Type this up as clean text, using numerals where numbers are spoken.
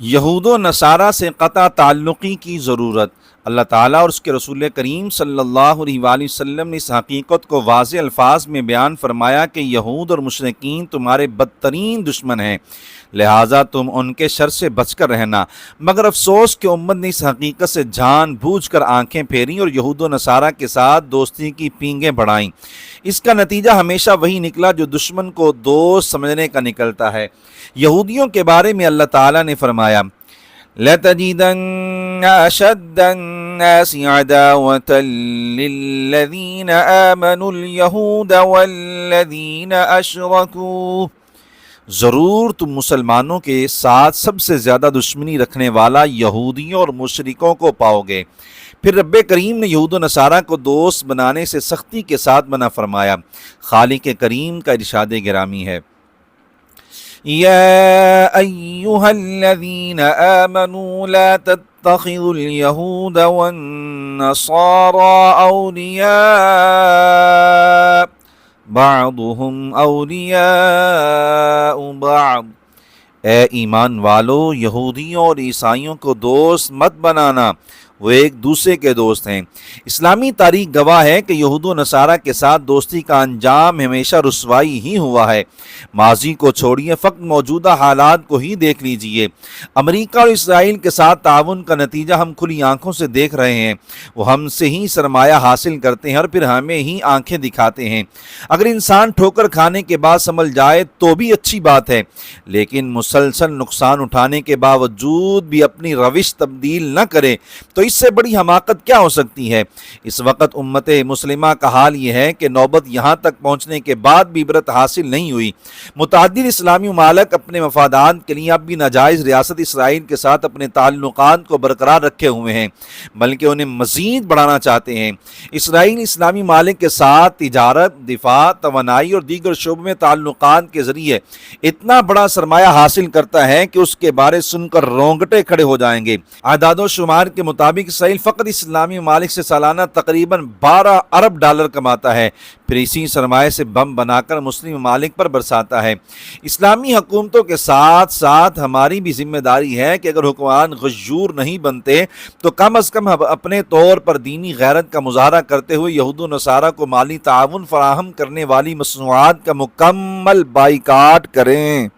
یہود و نصارہ سے قطع تعلقی کی ضرورت۔ اللہ تعالیٰ اور اس کے رسول کریم صلی اللہ علیہ وآلہ وسلم نے اس حقیقت کو واضح الفاظ میں بیان فرمایا کہ یہود اور مشرکین تمہارے بدترین دشمن ہیں، لہٰذا تم ان کے شر سے بچ کر رہنا۔ مگر افسوس کہ امت نے اس حقیقت سے جان بوجھ کر آنکھیں پھیریں اور یہود و نصارہ کے ساتھ دوستی کی پینگیں بڑھائیں۔ اس کا نتیجہ ہمیشہ وہی نکلا جو دشمن کو دوست سمجھنے کا نکلتا ہے۔ یہودیوں کے بارے میں اللہ تعالیٰ نے فرمایا، لَتَجِدَنَّ أَشَدَّ النَّاسِ عَدَاوَةً لِّلَّذِينَ آمَنُوا الْيَهُودَ وَالَّذِينَ أَشْرَكُوا، ضرور تم مسلمانوں کے ساتھ سب سے زیادہ دشمنی رکھنے والا یہودیوں اور مشرکوں کو پاؤ گے۔ پھر رب کریم نے یہود و نصارہ کو دوست بنانے سے سختی کے ساتھ منع فرمایا۔ خالق کریم کا ارشاد گرامی ہے، یا ایہا الذین آمنوا لا تتخذوا اليہود والنصارى اولیاء بعضهم اولیاء بعض، اے ایمان والو یہودیوں اور عیسائیوں کو دوست مت بنانا، وہ ایک دوسرے کے دوست ہیں۔ اسلامی تاریخ گواہ ہے کہ یہود و نصارہ کے ساتھ دوستی کا انجام ہمیشہ رسوائی ہی ہوا ہے۔ ماضی کو چھوڑیے، فقط موجودہ حالات کو ہی دیکھ لیجئے۔ امریکہ اور اسرائیل کے ساتھ تعاون کا نتیجہ ہم کھلی آنکھوں سے دیکھ رہے ہیں۔ وہ ہم سے ہی سرمایہ حاصل کرتے ہیں اور پھر ہمیں ہی آنکھیں دکھاتے ہیں۔ اگر انسان ٹھوکر کھانے کے بعد سنبھل جائے تو بھی اچھی بات ہے، لیکن مسلسل نقصان اٹھانے کے باوجود بھی اپنی روش تبدیل نہ کرے تو اس سے بڑی حماقت کیا ہو سکتی ہے۔ اس وقت امت مسلمہ کا حال یہ ہے کہ نوبت یہاں تک پہنچنے کے بعد بھی عبرت حاصل نہیں ہوئی۔ متعدد اسلامی ممالک اپنے مفادات کے لیے اب بھی ناجائز ریاست اسرائیل کے ساتھ اپنے تعلقات کو برقرار رکھے ہوئے ہیں، بلکہ انہیں مزید بڑھانا چاہتے ہیں۔ اسرائیل اسلامی ممالک کے ساتھ تجارت، دفاع، توانائی اور دیگر شعبوں میں تعلقات کے ذریعے اتنا بڑا سرمایہ حاصل کرتا ہے کہ اس کے بارے سن کر رونگٹے کھڑے ہو جائیں گے۔ اعداد و شمار کے مطابق اسرائیل فقط اسلامی ممالک سے سالانہ تقریباً 12 ارب ڈالر کماتا ہے، پھر اسی سرمایہ سے بم بنا کر مسلم ممالک پر برساتا ہے۔ اسلامی حکومتوں کے ساتھ ساتھ ہماری بھی ذمہ داری ہے کہ اگر حکمران غیور نہیں بنتے تو کم از کم اپنے طور پر دینی غیرت کا مظاہرہ کرتے ہوئے یہود و نصارہ کو مالی تعاون فراہم کرنے والی مصنوعات کا مکمل بائیکاٹ کریں۔